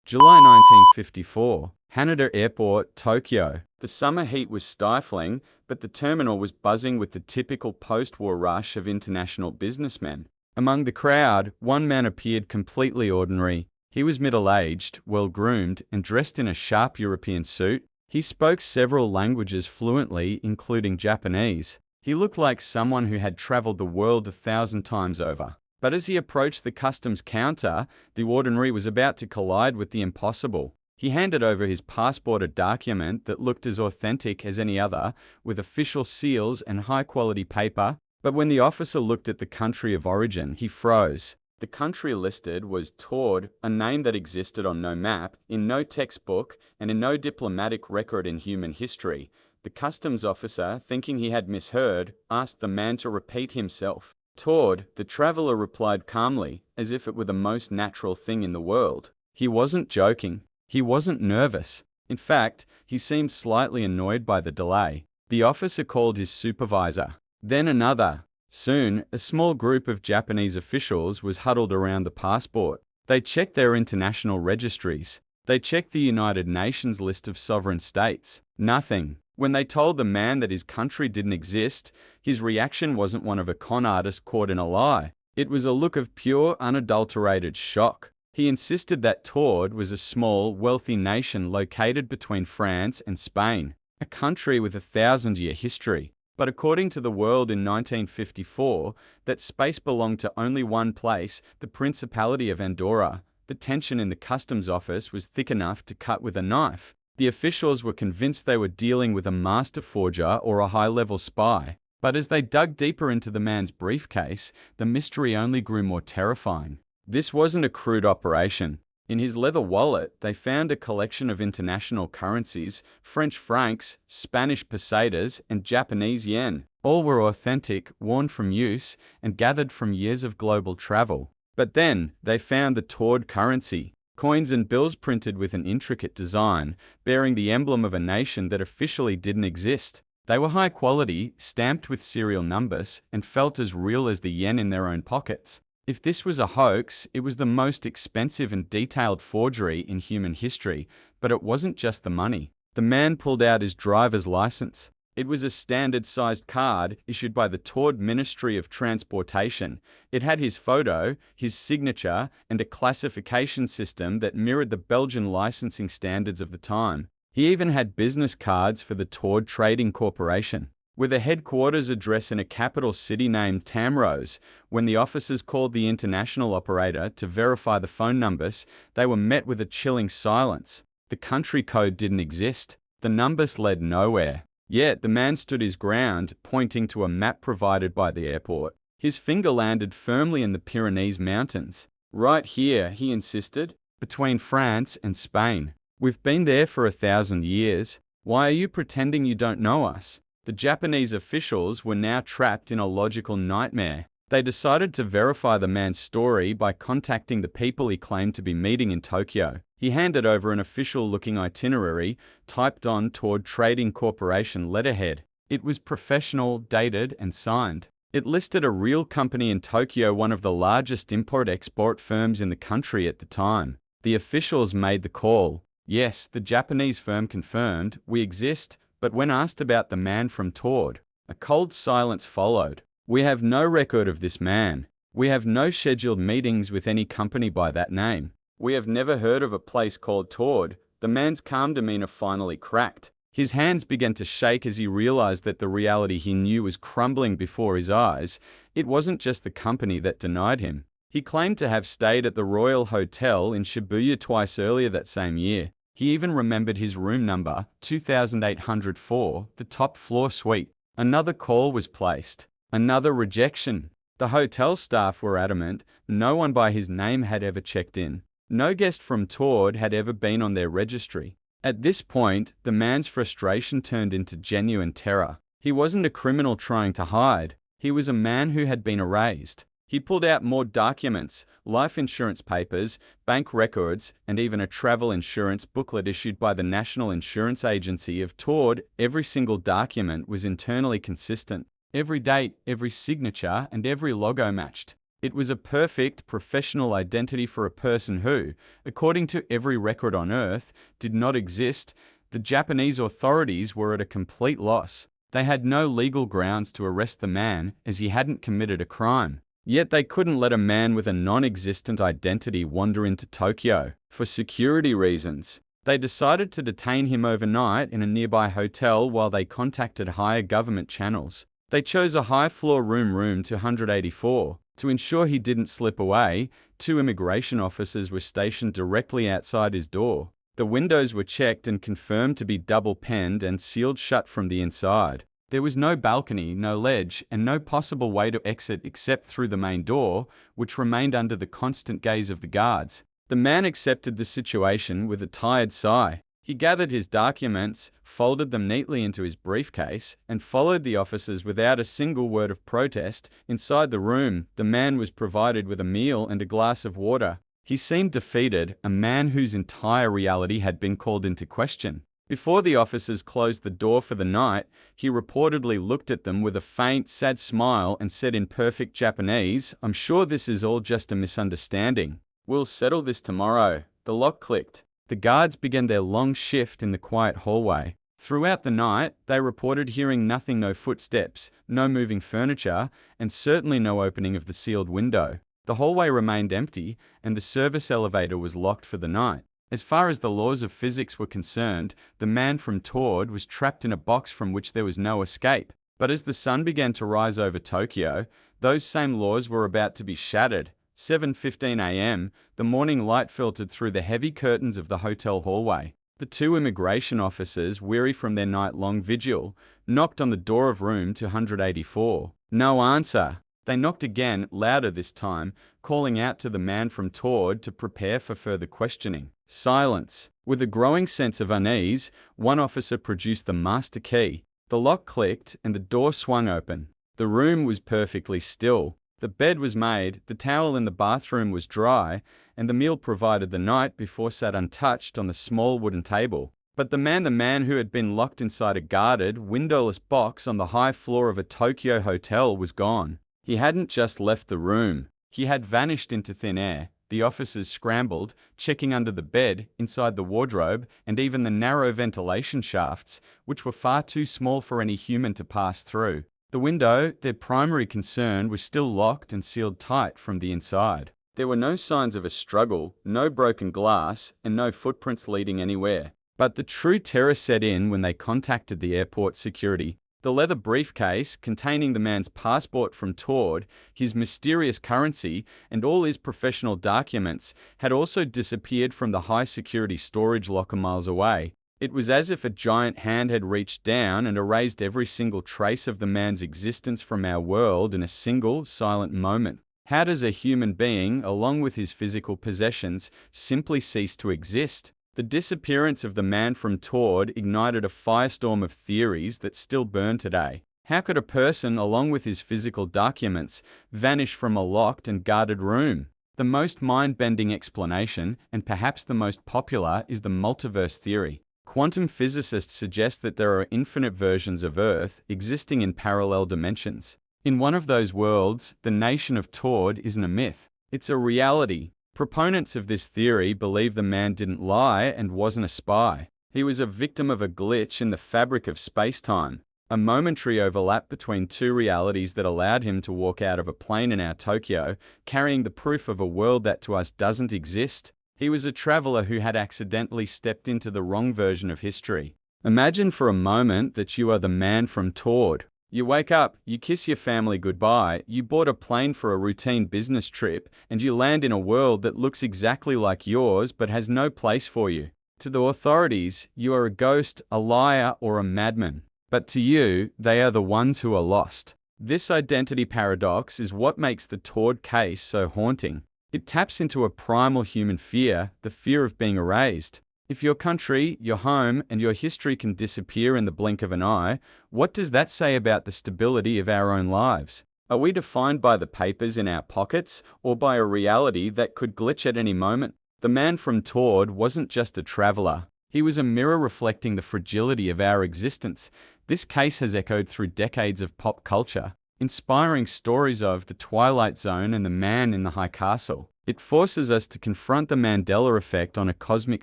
July 1954, Haneda Airport, Tokyo. The summer heat was stifling, but the terminal was buzzing with the typical post-war rush of international businessmen. Among the crowd, one man appeared completely ordinary. He was middle-aged, well-groomed, and dressed in a sharp European suit. He spoke several languages fluently, including Japanese. He looked like someone who had traveled the world 1,000 times over. But as he approached the customs counter, the ordinary was about to collide with the impossible. He handed over his passport, a document that looked as authentic as any other, with official seals and high-quality paper. But when the officer looked at the country of origin, he froze. The country listed was Taured, a name that existed on no map, in no textbook, and in no diplomatic record in human history. The customs officer, thinking he had misheard, asked the man to repeat himself. Taured, the traveler replied calmly, as if it were the most natural thing in the world. He wasn't joking. He wasn't nervous. In fact, he seemed slightly annoyed by the delay. The officer called his supervisor. Then another. Soon, a small group of Japanese officials was huddled around the passport. They checked their international registries. They checked the United Nations list of sovereign states. Nothing. When they told the man that his country didn't exist, his reaction wasn't one of a con artist caught in a lie. It was a look of pure, unadulterated shock. He insisted that Taured was a small, wealthy nation located between France and Spain, a country with a 1,000-year history. But according to the world in 1954, that space belonged to only one place, the Principality of Andorra. The tension in the customs office was thick enough to cut with a knife. The officials were convinced they were dealing with a master forger or a high-level spy. But as they dug deeper into the man's briefcase, the mystery only grew more terrifying. This wasn't a crude operation. In his leather wallet, they found a collection of international currencies, French francs, Spanish pesetas, and Japanese yen. All were authentic, worn from use, and gathered from years of global travel. But then, they found the Taured currency, coins and bills printed with an intricate design, bearing the emblem of a nation that officially didn't exist. They were high quality, stamped with serial numbers, and felt as real as the yen in their own pockets. If this was a hoax, it was the most expensive and detailed forgery in human history, but it wasn't just the money. The man pulled out his driver's license. It was a standard-sized card issued by the Taured Ministry of Transportation. It had his photo, his signature, and a classification system that mirrored the Belgian licensing standards of the time. He even had business cards for the Taured Trading Corporation, with a headquarters address in a capital city named Tamrose. When the officers called the international operator to verify the phone numbers, they were met with a chilling silence. The country code didn't exist. The numbers led nowhere. Yet the man stood his ground, pointing to a map provided by the airport. His finger landed firmly in the Pyrenees Mountains. Right here, he insisted, between France and Spain. We've been there for 1,000 years. Why are you pretending you don't know us? The Japanese officials were now trapped in a logical nightmare. They decided to verify the man's story by contacting the people he claimed to be meeting in Tokyo. He handed over an official-looking itinerary, typed on Taured Trading Corporation letterhead. It was professional, dated, and signed. It listed a real company in Tokyo, one of the largest import-export firms in the country at the time. The officials made the call. Yes, the Japanese firm confirmed, "We exist," but when asked about the man from Taured, a cold silence followed. "We have no record of this man. We have no scheduled meetings with any company by that name. We have never heard of a place called Taured." The man's calm demeanor finally cracked. His hands began to shake as he realized that the reality he knew was crumbling before his eyes. It wasn't just the company that denied him. He claimed to have stayed at the Royal Hotel in Shibuya twice earlier that same year. He even remembered his room number, 2804, the top floor suite. Another call was placed. Another rejection. The hotel staff were adamant. No one by his name had ever checked in. No guest from Taured had ever been on their registry. At this point, the man's frustration turned into genuine terror. He wasn't a criminal trying to hide. He was a man who had been erased. He pulled out more documents, life insurance papers, bank records, and even a travel insurance booklet issued by the National Insurance Agency of Taured. Every single document was internally consistent. Every date, every signature, and every logo matched. It was a perfect professional identity for a person who, according to every record on Earth, did not exist. The Japanese authorities were at a complete loss. They had no legal grounds to arrest the man, as he hadn't committed a crime. Yet they couldn't let a man with a non-existent identity wander into Tokyo. For security reasons, they decided to detain him overnight in a nearby hotel while they contacted higher government channels. They chose a high-floor room 284. To ensure he didn't slip away, 2 immigration officers were stationed directly outside his door. The windows were checked and confirmed to be double-penned and sealed shut from the inside. There was no balcony, no ledge, and no possible way to exit except through the main door, which remained under the constant gaze of the guards. The man accepted the situation with a tired sigh. He gathered his documents, folded them neatly into his briefcase, and followed the officers without a single word of protest. Inside the room, the man was provided with a meal and a glass of water. He seemed defeated, a man whose entire reality had been called into question. Before the officers closed the door for the night, he reportedly looked at them with a faint, sad smile and said in perfect Japanese, "I'm sure this is all just a misunderstanding. We'll settle this tomorrow." The lock clicked. The guards began their long shift in the quiet hallway. Throughout the night, they reported hearing nothing, no footsteps, no moving furniture, and certainly no opening of the sealed window. The hallway remained empty, and the service elevator was locked for the night. As far as the laws of physics were concerned, the man from Taured was trapped in a box from which there was no escape. But as the sun began to rise over Tokyo, those same laws were about to be shattered. 7:15 a.m., the morning light filtered through the heavy curtains of the hotel hallway. The 2 immigration officers, weary from their night-long vigil, knocked on the door of room 284. No answer. They knocked again, louder this time, calling out to the man from Taured to prepare for further questioning. Silence. With a growing sense of unease, one officer produced the master key. The lock clicked and the door swung open. The room was perfectly still. The bed was made, the towel in the bathroom was dry, and the meal provided the night before sat untouched on the small wooden table. But the man who had been locked inside a guarded, windowless box on the high floor of a Tokyo hotel was gone. He hadn't just left the room. He had vanished into thin air. The officers scrambled, checking under the bed, inside the wardrobe, and even the narrow ventilation shafts, which were far too small for any human to pass through. The window, their primary concern, was still locked and sealed tight from the inside. There were no signs of a struggle, no broken glass, and no footprints leading anywhere. But the true terror set in when they contacted the airport security. The leather briefcase, containing the man's passport from Taured, his mysterious currency, and all his professional documents, had also disappeared from the high-security storage locker miles away. It was as if a giant hand had reached down and erased every single trace of the man's existence from our world in a single, silent moment. How does a human being, along with his physical possessions, simply cease to exist? The disappearance of the man from Taured ignited a firestorm of theories that still burn today. How could a person, along with his physical documents, vanish from a locked and guarded room? The most mind-bending explanation, and perhaps the most popular, is the multiverse theory. Quantum physicists suggest that there are infinite versions of Earth existing in parallel dimensions. In one of those worlds, the nation of Taured isn't a myth. It's a reality. Proponents of this theory believe the man didn't lie and wasn't a spy. He was a victim of a glitch in the fabric of space-time, a momentary overlap between 2 realities that allowed him to walk out of a plane in our Tokyo, carrying the proof of a world that to us doesn't exist. He was a traveler who had accidentally stepped into the wrong version of history. Imagine for a moment that you are the man from Taured. You wake up, you kiss your family goodbye, you board a plane for a routine business trip, and you land in a world that looks exactly like yours but has no place for you. To the authorities, you are a ghost, a liar, or a madman. But to you, they are the ones who are lost. This identity paradox is what makes the Taured case so haunting. It taps into a primal human fear, the fear of being erased. If your country, your home, and your history can disappear in the blink of an eye, what does that say about the stability of our own lives? Are we defined by the papers in our pockets, or by a reality that could glitch at any moment? The man from Taured wasn't just a traveler. He was a mirror reflecting the fragility of our existence. This case has echoed through decades of pop culture. inspiring stories of the Twilight Zone and the man in the high castle. It forces us to confront the Mandela effect on a cosmic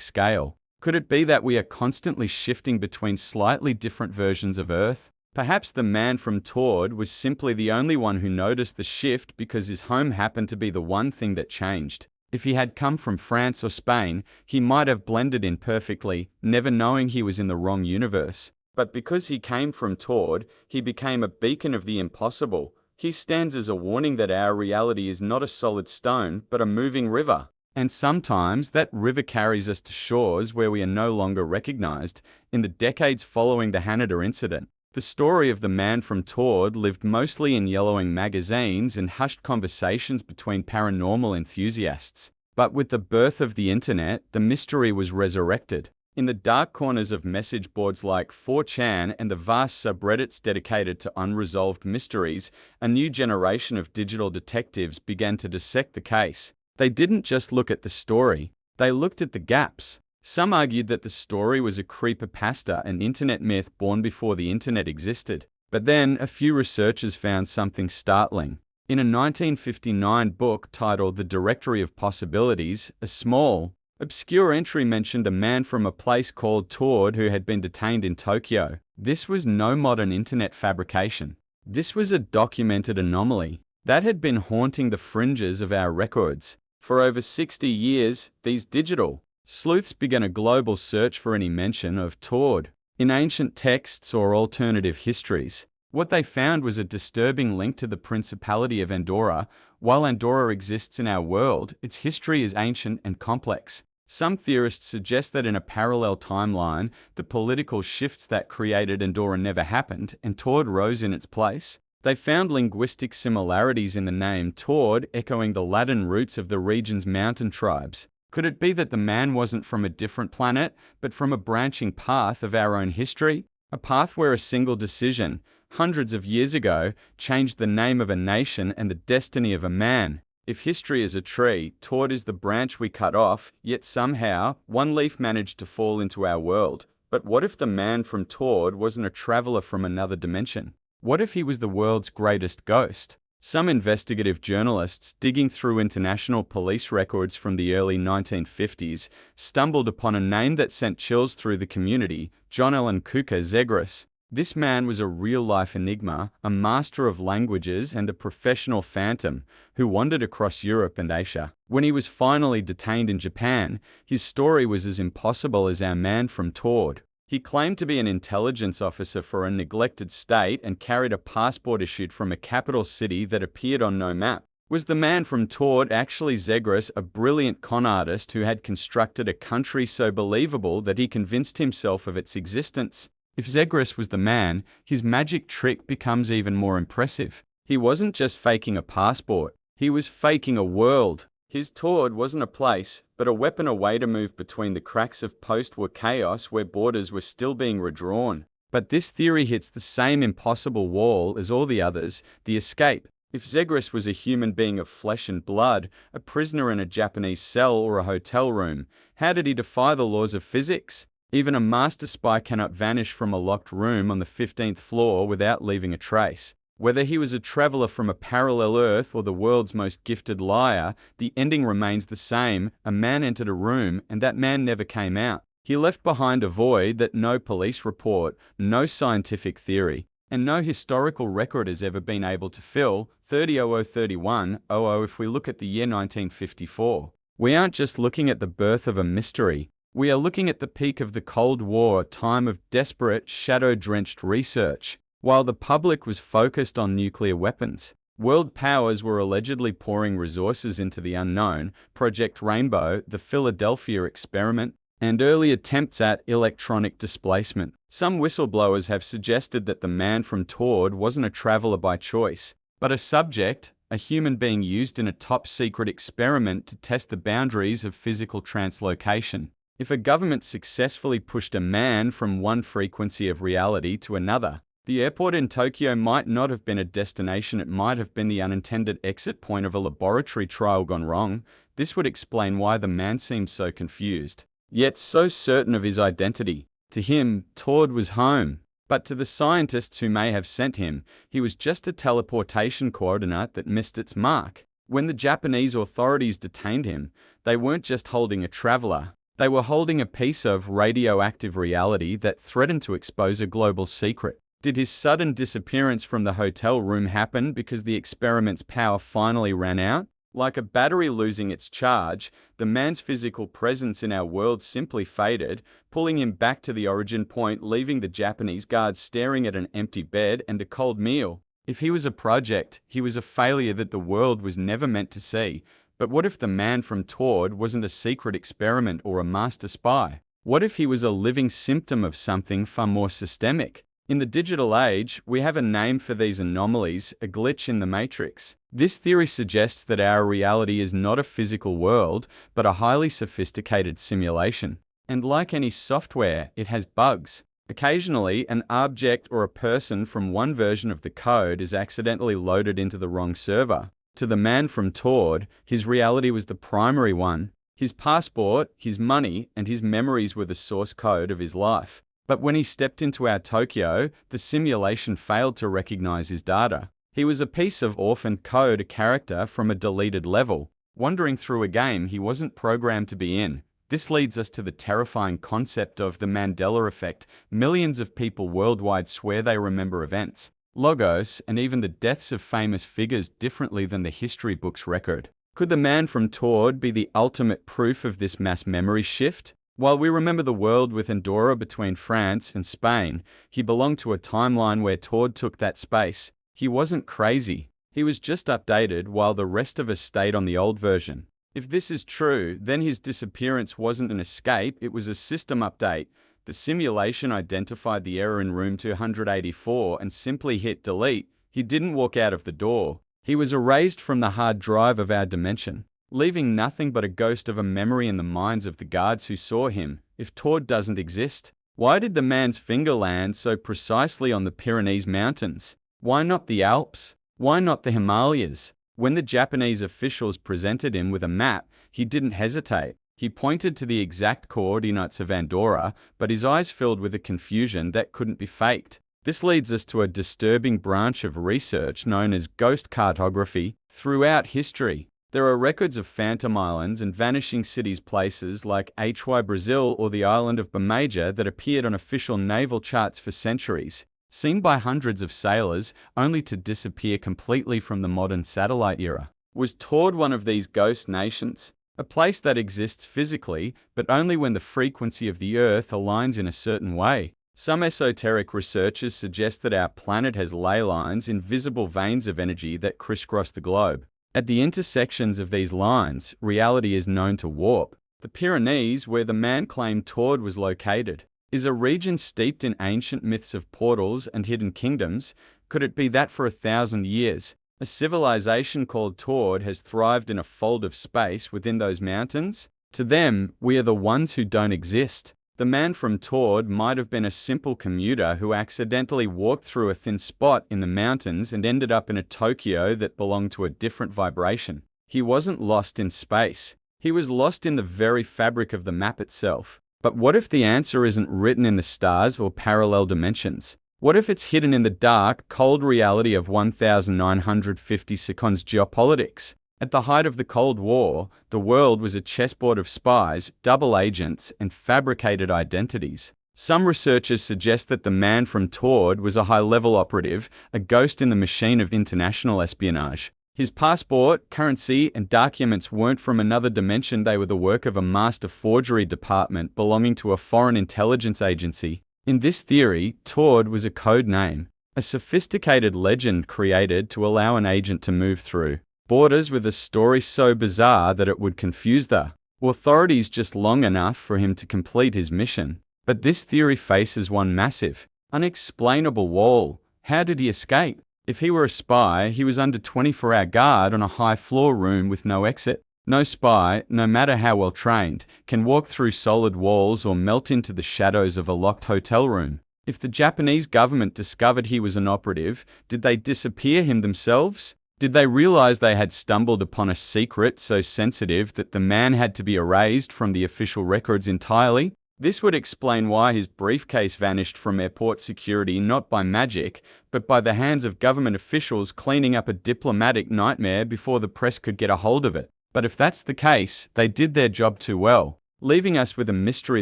scale. Could it be that we are constantly shifting between slightly different versions of Earth? Perhaps the man from Taured was simply the only one who noticed the shift because his home happened to be the one thing that changed. If he had come from France or Spain, he might have blended in perfectly, never knowing he was in the wrong universe. But because he came from Taured, he became a beacon of the impossible. He stands as a warning that our reality is not a solid stone, but a moving river. And sometimes that river carries us to shores where we are no longer recognized. In the decades following the Haneda incident, the story of the man from Taured lived mostly in yellowing magazines and hushed conversations between paranormal enthusiasts. But with the birth of the internet, the mystery was resurrected. In the dark corners of message boards like 4chan and the vast subreddits dedicated to unresolved mysteries, a new generation of digital detectives began to dissect the case. They didn't just look at the story, they looked at the gaps. Some argued that the story was a creepypasta, an internet myth born before the internet existed. But then, a few researchers found something startling. In a 1959 book titled The Directory of Possibilities, a small, obscure entry mentioned a man from a place called Taured who had been detained in Tokyo. This was no modern internet fabrication. This was a documented anomaly that had been haunting the fringes of our records. For over 60 years, these digital sleuths began a global search for any mention of Taured in ancient texts or alternative histories. What they found was a disturbing link to the Principality of Andorra. While Andorra exists in our world, its history is ancient and complex. Some theorists suggest that in a parallel timeline, the political shifts that created Andorra never happened, and Taured rose in its place. They found linguistic similarities in the name Taured, echoing the Latin roots of the region's mountain tribes. Could it be that the man wasn't from a different planet, but from a branching path of our own history? A path where a single decision, hundreds of years ago, changed the name of a nation and the destiny of a man. If history is a tree, Taured is the branch we cut off, yet somehow, one leaf managed to fall into our world. But what if the man from Taured wasn't a traveler from another dimension? What if he was the world's greatest ghost? Some investigative journalists digging through international police records from the early 1950s stumbled upon a name that sent chills through the community: John Allen Kuka Zegras. This man was a real-life enigma, a master of languages and a professional phantom who wandered across Europe and Asia. When he was finally detained in Japan, his story was as impossible as our man from Taured. He claimed to be an intelligence officer for a neglected state and carried a passport issued from a capital city that appeared on no map. Was the man from Taured actually Zegras, a brilliant con artist who had constructed a country so believable that he convinced himself of its existence? If Zegras was the man, his magic trick becomes even more impressive. He wasn't just faking a passport, he was faking a world. His Taured wasn't a place, but a weapon, a way to move between the cracks of post-war chaos where borders were still being redrawn. But this theory hits the same impossible wall as all the others: the escape. If Zegras was a human being of flesh and blood, a prisoner in a Japanese cell or a hotel room, how did he defy the laws of physics? Even a master spy cannot vanish from a locked room on the 15th floor without leaving a trace. Whether he was a traveler from a parallel Earth or the world's most gifted liar, the ending remains the same: a man entered a room, and that man never came out. He left behind a void that no police report, no scientific theory, and no historical record has ever been able to fill. 30/00/31/00. If we look at the year 1954, we aren't just looking at the birth of a mystery. We are looking at the peak of the Cold War, a time of desperate, shadow-drenched research. While the public was focused on nuclear weapons, world powers were allegedly pouring resources into the unknown: Project Rainbow, the Philadelphia experiment, and early attempts at electronic displacement. Some whistleblowers have suggested that the man from Taured wasn't a traveler by choice, but a subject, a human being used in a top-secret experiment to test the boundaries of physical translocation. If a government successfully pushed a man from one frequency of reality to another, the airport in Tokyo might not have been a destination, it might have been the unintended exit point of a laboratory trial gone wrong. This would explain why the man seemed so confused, yet so certain of his identity. To him, Taured was home. But to the scientists who may have sent him, he was just a teleportation coordinate that missed its mark. When the Japanese authorities detained him, they weren't just holding a traveler. They were holding a piece of radioactive reality that threatened to expose a global secret. Did his sudden disappearance from the hotel room happen because the experiment's power finally ran out? Like a battery losing its charge, the man's physical presence in our world simply faded, pulling him back to the origin point, leaving the Japanese guards staring at an empty bed and a cold meal. If he was a project, he was a failure that the world was never meant to see. But what if the man from Taured wasn't a secret experiment or a master spy? What if he was a living symptom of something far more systemic? In the digital age, we have a name for these anomalies, a glitch in the matrix. This theory suggests that our reality is not a physical world, but a highly sophisticated simulation. And like any software, it has bugs. Occasionally, an object or a person from one version of the code is accidentally loaded into the wrong server. To the man from Taured, his reality was the primary one. His passport, his money, and his memories were the source code of his life. But when he stepped into our Tokyo, the simulation failed to recognize his data. He was a piece of orphaned code, a character from a deleted level, wandering through a game he wasn't programmed to be in. This leads us to the terrifying concept of the Mandela effect. Millions of people worldwide swear they remember events, logos, and even the deaths of famous figures differently than the history books record. Could the man from Taured be the ultimate proof of this mass memory shift? While we remember the world with Andorra between France and Spain, he belonged to a timeline where Taured took that space. He wasn't crazy. He was just updated while the rest of us stayed on the old version. If this is true, then his disappearance wasn't an escape, it was a system update. The simulation identified the error in room 284 and simply hit delete. He didn't walk out of the door. He was erased from the hard drive of our dimension, leaving nothing but a ghost of a memory in the minds of the guards who saw him. If Taured doesn't exist, why did the man's finger land so precisely on the Pyrenees Mountains? Why not the Alps? Why not the Himalayas? When the Japanese officials presented him with a map, he didn't hesitate. He pointed to the exact coordinates of Andorra, but his eyes filled with a confusion that couldn't be faked. This leads us to a disturbing branch of research known as ghost cartography. Throughout history, there are records of phantom islands and vanishing cities, places like HY Brazil or the island of Bamaja that appeared on official naval charts for centuries, seen by hundreds of sailors only to disappear completely from the modern satellite era. Was Taured one of these ghost nations? A place that exists physically, but only when the frequency of the Earth aligns in a certain way. Some esoteric researchers suggest that our planet has ley lines, invisible veins of energy that crisscross the globe. At the intersections of these lines, reality is known to warp. The Pyrenees, where the man claimed Taured was located, is a region steeped in ancient myths of portals and hidden kingdoms. Could it be that for 1,000 years, a civilization called Taured has thrived in a fold of space within those mountains? To them, we are the ones who don't exist. The man from Taured might have been a simple commuter who accidentally walked through a thin spot in the mountains and ended up in a Tokyo that belonged to a different vibration. He wasn't lost in space. He was lost in the very fabric of the map itself. But what if the answer isn't written in the stars or parallel dimensions? What if it's hidden in the dark, cold reality of 1950 seconds geopolitics? At the height of the Cold War, the world was a chessboard of spies, double agents, and fabricated identities. Some researchers suggest that the man from Taured was a high-level operative, a ghost in the machine of international espionage. His passport, currency, and documents weren't from another dimension, they were the work of a master forgery department belonging to a foreign intelligence agency. In this theory, Taured was a code name, a sophisticated legend created to allow an agent to move through borders with a story so bizarre that it would confuse the authorities just long enough for him to complete his mission. But this theory faces one massive, unexplainable wall. How did he escape? If he were a spy, he was under 24-hour guard on a high-floor room with no exit. No spy, no matter how well trained, can walk through solid walls or melt into the shadows of a locked hotel room. If the Japanese government discovered he was an operative, did they disappear him themselves? Did they realize they had stumbled upon a secret so sensitive that the man had to be erased from the official records entirely? This would explain why his briefcase vanished from airport security not by magic, but by the hands of government officials cleaning up a diplomatic nightmare before the press could get a hold of it. But if that's the case, they did their job too well. Leaving us with a mystery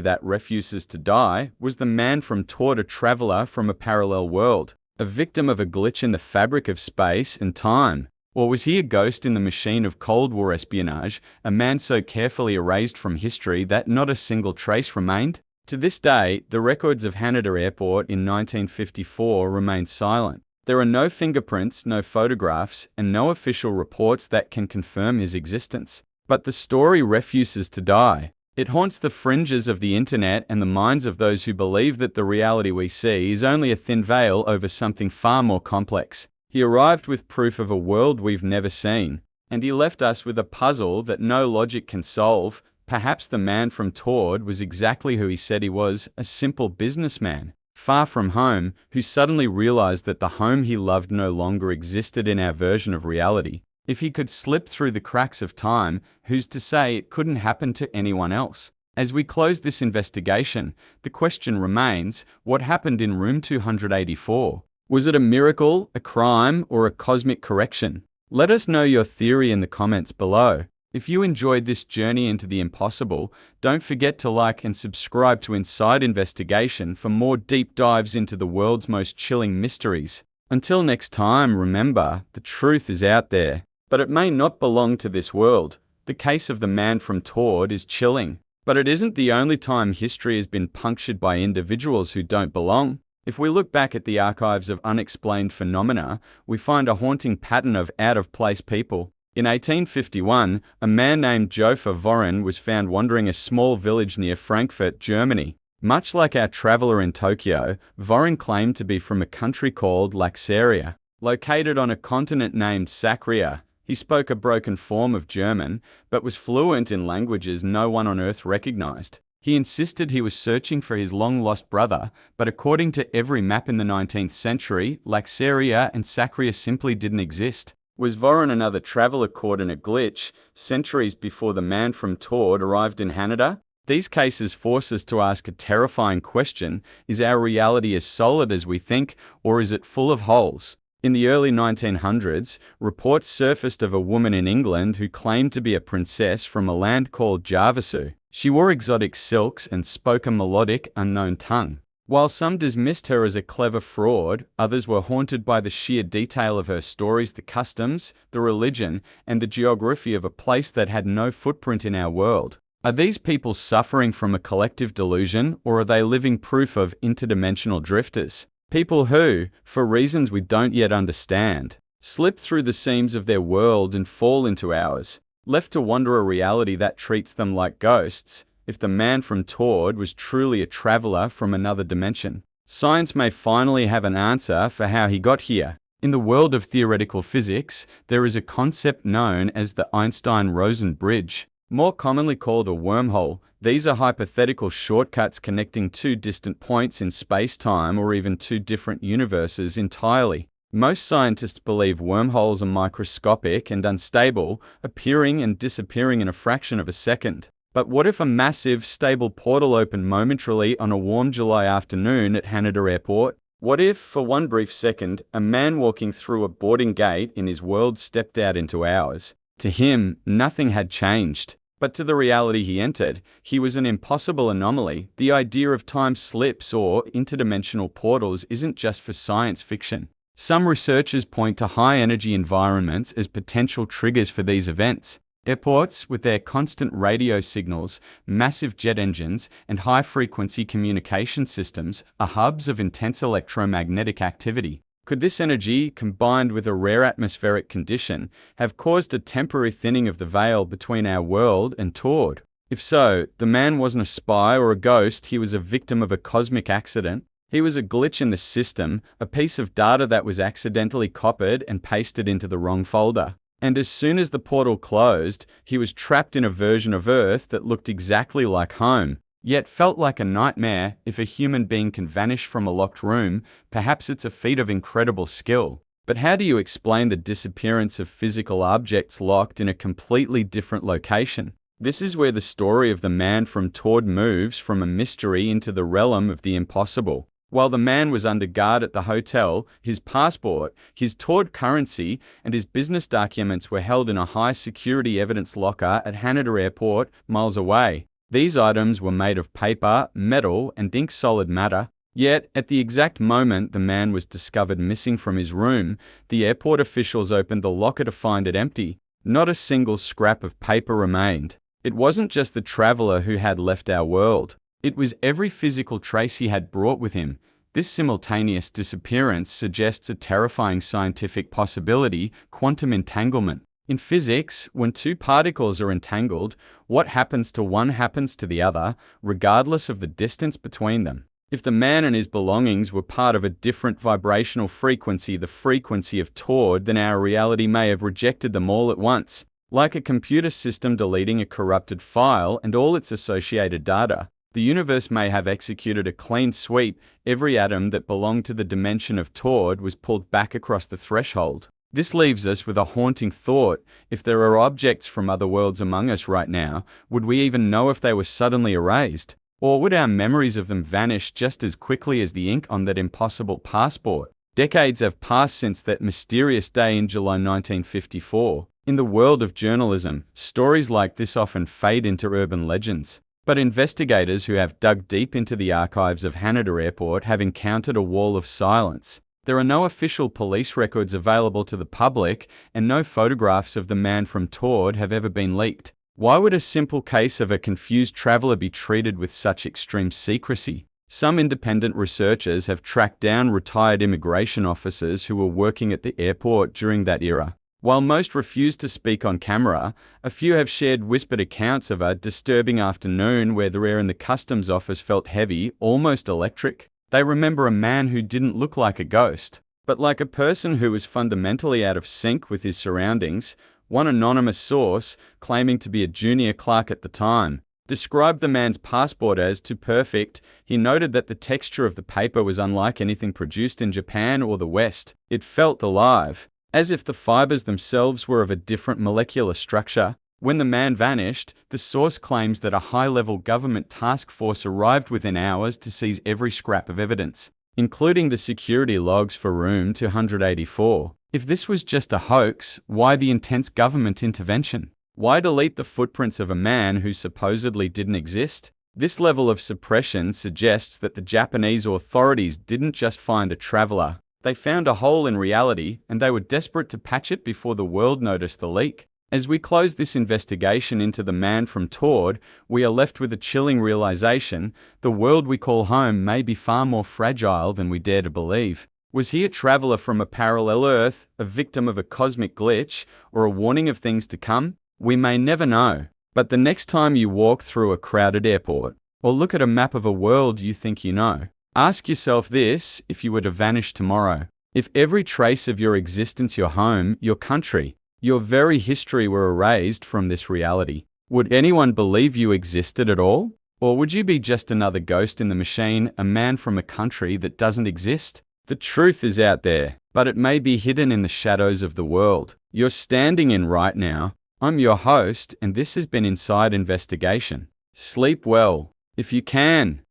that refuses to die, was the man from Taured a traveler from a parallel world, a victim of a glitch in the fabric of space and time? Or was he a ghost in the machine of Cold War espionage, a man so carefully erased from history that not a single trace remained? To this day, the records of Haneda Airport in 1954 remain silent. There are no fingerprints, no photographs, and no official reports that can confirm his existence. But the story refuses to die. It haunts the fringes of the internet and the minds of those who believe that the reality we see is only a thin veil over something far more complex. He arrived with proof of a world we've never seen, and he left us with a puzzle that no logic can solve. Perhaps the man from Taured was exactly who he said he was, a simple businessman, far from home, who suddenly realized that the home he loved no longer existed in our version of reality. If he could slip through the cracks of time, who's to say it couldn't happen to anyone else? As we close this investigation, the question remains, what happened in room 284? Was it a miracle, a crime, or a cosmic correction? Let us know your theory in the comments below. If you enjoyed this journey into the impossible, don't forget to like and subscribe to Inside Investigation for more deep dives into the world's most chilling mysteries. Until next time, remember, the truth is out there, but it may not belong to this world. The case of the man from Taured is chilling, but it isn't the only time history has been punctured by individuals who don't belong. If we look back at the archives of unexplained phenomena, we find a haunting pattern of out-of-place people. In 1851, a man named Joseph Voren was found wandering a small village near Frankfurt, Germany. Much like our traveler in Tokyo, Voren claimed to be from a country called Laxaria, located on a continent named Sacria. He spoke a broken form of German, but was fluent in languages no one on Earth recognized. He insisted he was searching for his long-lost brother, but according to every map in the 19th century, Laxaria and Sacria simply didn't exist. Was Voren another traveler caught in a glitch, centuries before the man from Taured arrived in Haneda? These cases force us to ask a terrifying question: is our reality as solid as we think, or is it full of holes? In the early 1900s, reports surfaced of a woman in England who claimed to be a princess from a land called Javasu. She wore exotic silks and spoke a melodic, unknown tongue. While some dismissed her as a clever fraud, others were haunted by the sheer detail of her stories, the customs, the religion, and the geography of a place that had no footprint in our world. Are these people suffering from a collective delusion, or are they living proof of interdimensional drifters? People who, for reasons we don't yet understand, slip through the seams of their world and fall into ours, left to wander a reality that treats them like ghosts. If the man from Taured was truly a traveler from another dimension, science may finally have an answer for how he got here. In the world of theoretical physics, there is a concept known as the Einstein-Rosen bridge, more commonly called a wormhole. These are hypothetical shortcuts connecting two distant points in space-time or even two different universes entirely. Most scientists believe wormholes are microscopic and unstable, appearing and disappearing in a fraction of a second. But what if a massive, stable portal opened momentarily on a warm July afternoon at Haneda Airport? What if, for one brief second, a man walking through a boarding gate in his world stepped out into ours? To him, nothing had changed. But to the reality he entered, he was an impossible anomaly. The idea of time slips or interdimensional portals isn't just for science fiction. Some researchers point to high-energy environments as potential triggers for these events. Airports, with their constant radio signals, massive jet engines, and high-frequency communication systems, are hubs of intense electromagnetic activity. Could this energy, combined with a rare atmospheric condition, have caused a temporary thinning of the veil between our world and Taured? If so, the man wasn't a spy or a ghost, he was a victim of a cosmic accident. He was a glitch in the system, a piece of data that was accidentally copied and pasted into the wrong folder. And as soon as the portal closed, he was trapped in a version of Earth that looked exactly like home, yet felt like a nightmare. If a human being can vanish from a locked room, perhaps it's a feat of incredible skill. But how do you explain the disappearance of physical objects locked in a completely different location? This is where the story of the man from Taured moves from a mystery into the realm of the impossible. While the man was under guard at the hotel, his passport, his Taured currency, and his business documents were held in a high-security evidence locker at Haneda Airport, miles away. These items were made of paper, metal, and ink-solid matter. Yet, at the exact moment the man was discovered missing from his room, the airport officials opened the locker to find it empty. Not a single scrap of paper remained. It wasn't just the traveler who had left our world. It was every physical trace he had brought with him. This simultaneous disappearance suggests a terrifying scientific possibility: quantum entanglement. In physics, when two particles are entangled, what happens to one happens to the other, regardless of the distance between them. If the man and his belongings were part of a different vibrational frequency, the frequency of Taured, then our reality may have rejected them all at once, like a computer system deleting a corrupted file and all its associated data. The universe may have executed a clean sweep. Every atom that belonged to the dimension of Taured was pulled back across the threshold. This leaves us with a haunting thought: if there are objects from other worlds among us right now, would we even know if they were suddenly erased? Or would our memories of them vanish just as quickly as the ink on that impossible passport? Decades have passed since that mysterious day in July 1954. In the world of journalism, stories like this often fade into urban legends. But investigators who have dug deep into the archives of Haneda Airport have encountered a wall of silence. There are no official police records available to the public, and no photographs of the man from Taured have ever been leaked. Why would a simple case of a confused traveler be treated with such extreme secrecy? Some independent researchers have tracked down retired immigration officers who were working at the airport during that era. While most refused to speak on camera, a few have shared whispered accounts of a disturbing afternoon where the air in the customs office felt heavy, almost electric. They remember a man who didn't look like a ghost, but like a person who was fundamentally out of sync with his surroundings. One anonymous source, claiming to be a junior clerk at the time, described the man's passport as too perfect. He noted that the texture of the paper was unlike anything produced in Japan or the West. It felt alive, as if the fibers themselves were of a different molecular structure. When the man vanished, the source claims that a high-level government task force arrived within hours to seize every scrap of evidence, including the security logs for room 284. If this was just a hoax, why the intense government intervention? Why delete the footprints of a man who supposedly didn't exist? This level of suppression suggests that the Japanese authorities didn't just find a traveler. They found a hole in reality, and they were desperate to patch it before the world noticed the leak. As we close this investigation into the man from Taured, we are left with a chilling realization: the world we call home may be far more fragile than we dare to believe. Was he a traveler from a parallel Earth, a victim of a cosmic glitch, or a warning of things to come? We may never know. But the next time you walk through a crowded airport, or look at a map of a world you think you know, ask yourself this: if you were to vanish tomorrow, if every trace of your existence, your home, your country, your very history were erased from this reality, would anyone believe you existed at all? Or would you be just another ghost in the machine, a man from a country that doesn't exist? The truth is out there, but it may be hidden in the shadows of the world you're standing in right now. I'm your host, and this has been Inside Investigation. Sleep well, if you can.